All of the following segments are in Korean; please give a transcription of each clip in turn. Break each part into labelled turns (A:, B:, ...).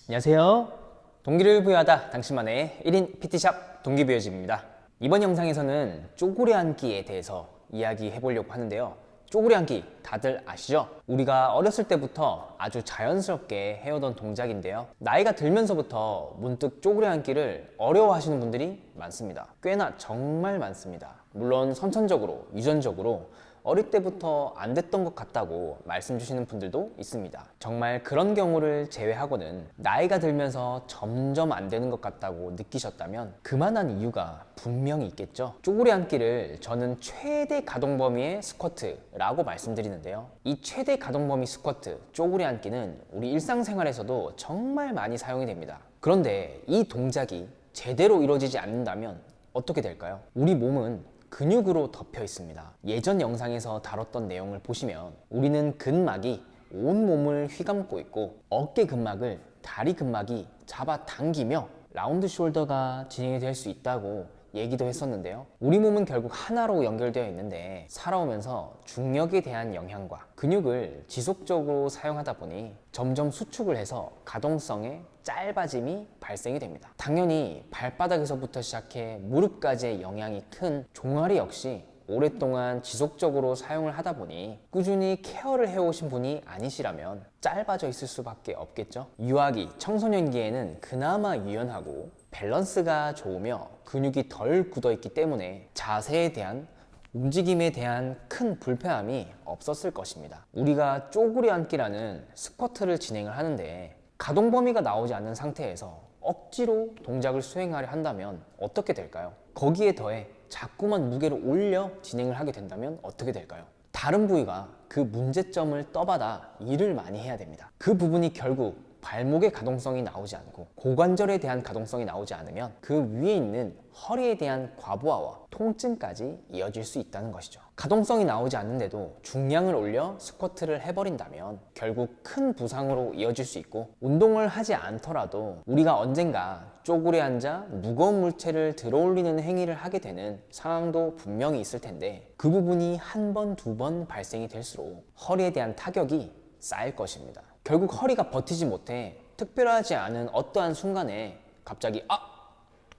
A: 안녕하세요. 동기를 부여하다 당신만의 1인 PT샵 동기부여집입니다. 이번 영상에서는 쪼그려 앉기에 대해서 이야기해 보려고 하는데요. 쪼그려 앉기 다들 아시죠? 우리가 어렸을 때부터 아주 자연스럽게 해오던 동작인데요. 나이가 들면서부터 문득 쪼그려 앉기를 어려워하시는 분들이 많습니다. 꽤나 정말 많습니다. 물론 선천적으로, 유전적으로 어릴 때부터 안 됐던 것 같다고 말씀 주시는 분들도 있습니다. 정말 그런 경우를 제외하고는 나이가 들면서 점점 안 되는 것 같다고 느끼셨다면 그만한 이유가 분명히 있겠죠. 쪼그려 앉기를 저는 최대 가동 범위의 스쿼트라고 말씀드리는데요. 이 최대 가동 범위 스쿼트, 쪼그려 앉기는 우리 일상생활에서도 정말 많이 사용이 됩니다. 그런데 이 동작이 제대로 이루어지지 않는다면 어떻게 될까요? 우리 몸은 근육으로 덮여 있습니다. 예전 영상에서 다뤘던 내용을 보시면 우리는 근막이 온 몸을 휘감고 있고 어깨 근막을 다리 근막이 잡아당기며 라운드 숄더가 진행이 될 수 있다고 얘기도 했었는데요. 우리 몸은 결국 하나로 연결되어 있는데 살아오면서 중력에 대한 영향과 근육을 지속적으로 사용하다 보니 점점 수축을 해서 가동성의 짧아짐이 발생이 됩니다. 당연히 발바닥에서부터 시작해 무릎까지의 영향이 큰 종아리 역시 오랫동안 지속적으로 사용을 하다 보니 꾸준히 케어를 해오신 분이 아니시라면 짧아져 있을 수밖에 없겠죠. 유아기, 청소년기에는 그나마 유연하고 밸런스가 좋으며 근육이 덜 굳어있기 때문에 자세에 대한 움직임에 대한 큰 불편함이 없었을 것입니다. 우리가 쪼그려 앉기라는 스쿼트를 진행을 하는데 가동 범위가 나오지 않는 상태에서 억지로 동작을 수행하려 한다면 어떻게 될까요? 거기에 더해 자꾸만 무게를 올려 진행을 하게 된다면 어떻게 될까요? 다른 부위가 그 문제점을 떠받아 일을 많이 해야 됩니다. 그 부분이 결국 발목의 가동성이 나오지 않고 고관절에 대한 가동성이 나오지 않으면 그 위에 있는 허리에 대한 과부하와 통증까지 이어질 수 있다는 것이죠. 가동성이 나오지 않는데도 중량을 올려 스쿼트를 해버린다면 결국 큰 부상으로 이어질 수 있고 운동을 하지 않더라도 우리가 언젠가 쪼그려 앉아 무거운 물체를 들어올리는 행위를 하게 되는 상황도 분명히 있을 텐데 그 부분이 한 번, 두 번 발생이 될수록 허리에 대한 타격이 쌓일 것입니다. 결국 허리가 버티지 못해 특별하지 않은 어떠한 순간에 갑자기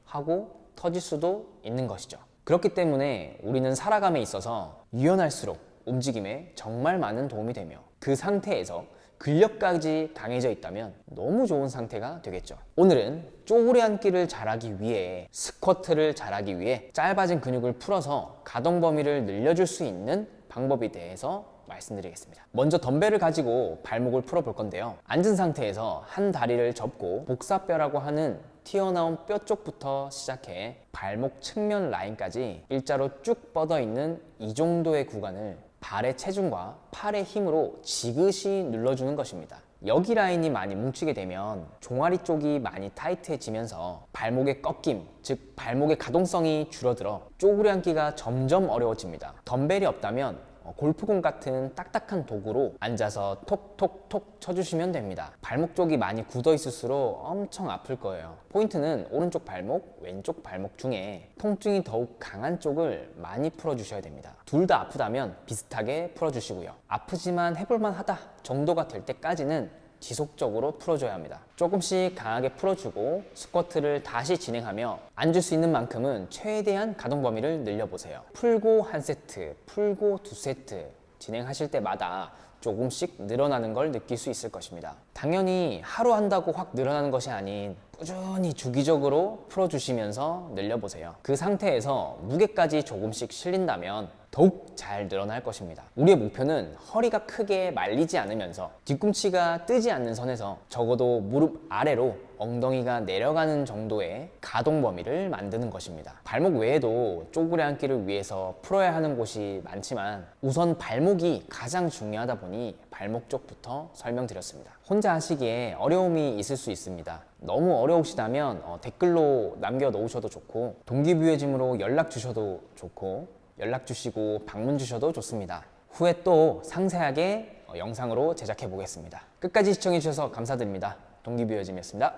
A: 하고 터질 수도 있는 것이죠. 그렇기 때문에 우리는 살아감에 있어서 유연할수록 움직임에 정말 많은 도움이 되며 그 상태에서 근력까지 강해져 있다면 너무 좋은 상태가 되겠죠. 오늘은 쪼그려 앉기를 잘하기 위해 스쿼트를 잘하기 위해 짧아진 근육을 풀어서 가동 범위를 늘려줄 수 있는 방법에 대해서 말씀드리겠습니다. 먼저 덤벨을 가지고 발목을 풀어 볼 건데요. 앉은 상태에서 한 다리를 접고 복사뼈라고 하는 튀어나온 뼈 쪽부터 시작해 발목 측면 라인까지 일자로 쭉 뻗어 있는 이 정도의 구간을 발의 체중과 팔의 힘으로 지그시 눌러주는 것입니다. 여기 라인이 많이 뭉치게 되면 종아리 쪽이 많이 타이트해지면서 발목의 꺾임, 즉 발목의 가동성이 줄어들어 쪼그려 앉기가 점점 어려워집니다. 덤벨이 없다면 골프공 같은 딱딱한 도구로 앉아서 톡톡톡 쳐주시면 됩니다. 발목 쪽이 많이 굳어 있을수록 엄청 아플 거예요. 포인트는 오른쪽 발목, 왼쪽 발목 중에 통증이 더욱 강한 쪽을 많이 풀어주셔야 됩니다. 둘 다 아프다면 비슷하게 풀어주시고요. 아프지만 해볼만 하다 정도가 될 때까지는 지속적으로 풀어줘야 합니다. 조금씩 강하게 풀어주고 스쿼트를 다시 진행하며 앉을 수 있는 만큼은 최대한 가동 범위를 늘려보세요. 풀고 한 세트, 풀고 두 세트 진행하실 때마다 조금씩 늘어나는 걸 느낄 수 있을 것입니다. 당연히 하루 한다고 확 늘어나는 것이 아닌 꾸준히 주기적으로 풀어주시면서 늘려보세요. 그 상태에서 무게까지 조금씩 실린다면 더욱 잘 늘어날 것입니다. 우리의 목표는 허리가 크게 말리지 않으면서 뒤꿈치가 뜨지 않는 선에서 적어도 무릎 아래로 엉덩이가 내려가는 정도의 가동 범위를 만드는 것입니다. 발목 외에도 쪼그려 앉기를 위해서 풀어야 하는 곳이 많지만 우선 발목이 가장 중요하다 보니 발목 쪽부터 설명드렸습니다. 혼자 하시기에 어려움이 있을 수 있습니다. 너무 어려우시다면 댓글로 남겨놓으셔도 좋고 동기부여짐으로 연락 주셔도 좋고 연락 주시고 방문 주셔도 좋습니다. 후에 또 상세하게 영상으로 제작해 보겠습니다. 끝까지 시청해 주셔서 감사드립니다. 동기부여짐이었습니다.